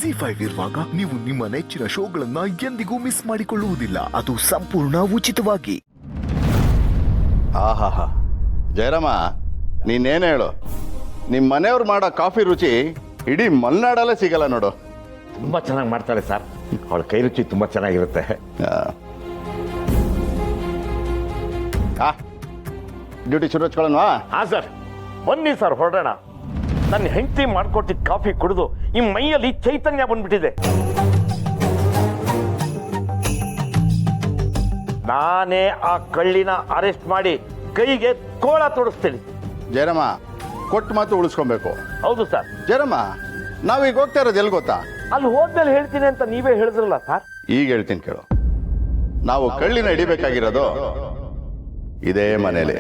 ZEE5 ಇರುವಾಗ ನೀವು ನಿಮ್ಮ ನೆಚ್ಚಿನ ಶೋಗಳನ್ನ ಎಂದಿಗೂ ಮಿಸ್ ಮಾಡಿಕೊಳ್ಳುವುದಿಲ್ಲ. ಅದು ಸಂಪೂರ್ಣ ಉಚಿತವಾಗಿ. ಆಹಾಹಾ, ಜಯರಾಮ, ನೀನೇನು ಹೇಳು, ನಿಮ್ಮ ಮನೆಯವ್ರು ಮಾಡೋ ಕಾಫಿ ರುಚಿ ಇಡೀ ಮಲೆನಾಡಲ್ಲೇ ಸಿಗಲ್ಲ ನೋಡು. ತುಂಬ ಚೆನ್ನಾಗಿ ಮಾಡ್ತಾರೆ ಸರ್, ಅವಳ ಕೈ ರುಚಿ ತುಂಬ ಚೆನ್ನಾಗಿರುತ್ತೆ. ಡ್ಯೂಟಿ ಶುರು ಹಚ್ಕೊಳ್ಳೋಣವಾ? ಹಾಂ ಸರ್, ಬನ್ನಿ ಸರ್ ಹೊರಡೋಣ. ನನ್ನ ಹೆಂಡತಿ ಮಾಡ್ಕೊಟ್ಟಿದ್ದ ಕಾಫಿ ಕುಡಿದು ಈ ಮೈಯಲ್ಲಿ ಚೈತನ್ಯ ಬಂದ್ಬಿಟ್ಟಿದೆ. ನಾನೇ ಆ ಕಳ್ಳಿನ ಅರೆಸ್ಟ್ ಮಾಡಿ ಕೈಗೆ ಕೋಳ ತೊಡಿಸ್ತೀನಿ. ಜಯರಾಮ, ಕೊಟ್ಟು ಮಾತು ಉಳಿಸ್ಕೊಬೇಕು. ಹೌದು ಸರ್. ಜಯರಾಮ, ನಾವೀಗ ಹೋಗ್ತಾ ಇರೋದು ಎಲ್ಲಿ ಗೊತ್ತಾ? ಅಲ್ಲಿ ಹೋದ್ಮೇಲೆ ಹೇಳ್ತೀನಿ ಅಂತ ನೀವೇ ಹೇಳಿದ್ರಲ್ಲ ಸರ್. ಈಗ ಹೇಳ್ತೀನಿ ಕೇಳು. ನಾವು ಕಳ್ಳಿನ ಹಿಡಿಬೇಕಾಗಿರೋದು ಇದೇ ಮನೇಲಿ.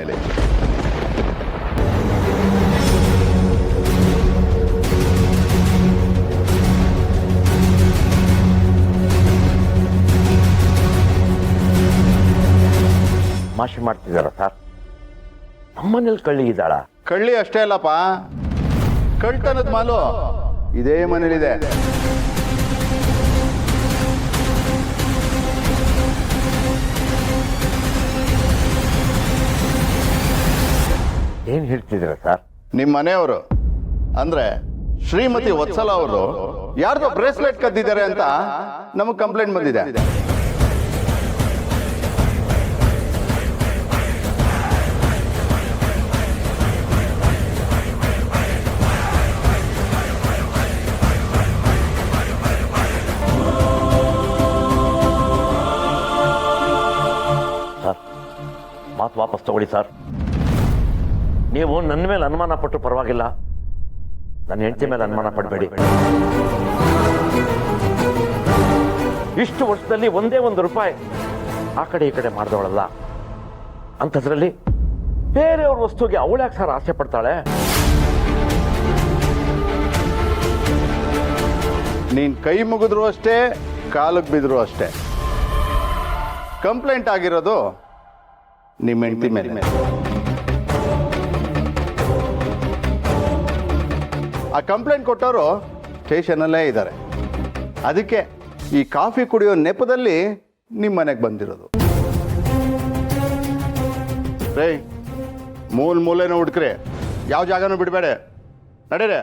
ಮಾಷಿ ಮಾಡ್ತಿದ್ದಾರ ಸರ್? ನಮ್ಮನೇಲಿ ಕಳ್ಳಿ ಇದ್ದಾಳ? ಕಳ್ಳಿ ಅಷ್ಟೇ ಅಲ್ಲಪ್ಪ, ಕಳ್ತನದ ಮಾಲು ಇದೇ ಮನೇಲಿದೆ. ಏನ್ ಹೇಳ್ತಿದ್ದೀರ ಸರ್? ನಿಮ್ಮ ಮನೆಯವರು ಅಂದ್ರೆ ಶ್ರೀಮತಿ ವತ್ಸಲ ಅವರು ಯಾರ್ದೋ ಬ್ರೇಸ್ಲೆಟ್ ಕದ್ದಿದ್ದಾರೆ ಅಂತ ನಮಗೆ ಕಂಪ್ಲೇಂಟ್ ಬಂದಿದೆ. ಮಾತು ವಾಪಸ್ ತಗೊಳ್ಳಿ ಸರ್. ನೀವು ನನ್ನ ಮೇಲೆ ಅನುಮಾನ ಪಟ್ಟು ಪರವಾಗಿಲ್ಲ, ನನ್ನ ಹೆಂಡತಿ ಮೇಲೆ ಅನುಮಾನ ಪಡಬೇಡಿ. ಇಷ್ಟು ವರ್ಷದಲ್ಲಿ ಒಂದೇ ಒಂದು ರೂಪಾಯಿ ಆ ಕಡೆ ಈ ಕಡೆ ಮಾಡಿದವಳಲ್ಲ, ಅಂಥದ್ರಲ್ಲಿ ಬೇರೆಯವ್ರ ವಸ್ತುಗೆ ಅವಳ್ಯಾಕೆ ಸರ್ ಆಸೆ ಪಡ್ತಾಳೆ? ನೀನ್ ಕೈ ಮುಗಿದ್ರು ಅಷ್ಟೇ, ಕಾಲಕ್ಕೆ ಬಿದ್ರು ಅಷ್ಟೇ. ಕಂಪ್ಲೇಂಟ್ ಆಗಿರೋದು ನಿಮ್ಮ ಹೆಂಡತಿ ಮೇಲೆ. ಆ ಕಂಪ್ಲೇಂಟ್ ಕೊಟ್ಟವರು ಸ್ಟೇಷನಲ್ಲೇ ಇದ್ದಾರೆ. ಅದಕ್ಕೆ ಈ ಕಾಫಿ ಕುಡಿಯೋ ನೆಪದಲ್ಲಿ ನಿಮ್ಮ ಮನೆಗೆ ಬಂದಿರೋದು. ರೇ, ಮೂಲೆನೂ ಹುಡುಕ್ರೆ, ಯಾವ ಜಾಗನೂ ಬಿಡಬೇಡ, ನಡೀರೆ.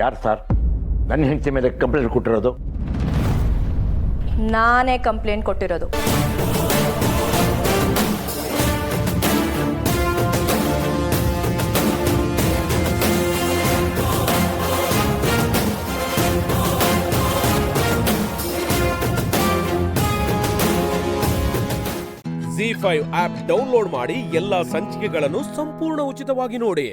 ಯಾರು ಸರ್ ನನ್ನ ಹೆಂಡತಿ ಮೇಲೆ ಕಂಪ್ಲೇಂಟ್ ಕೊಟ್ಟಿರೋದು? ನಾನೇ ಕಂಪ್ಲೇಂಟ್ ಕೊಟ್ಟಿರೋದು. ZEE5 ಆಪ್ ಡೌನ್ಲೋಡ್ ಮಾಡಿ ಎಲ್ಲಾ ಸಂಚಿಕೆಗಳನ್ನು ಸಂಪೂರ್ಣ ಉಚಿತವಾಗಿ ನೋಡಿ.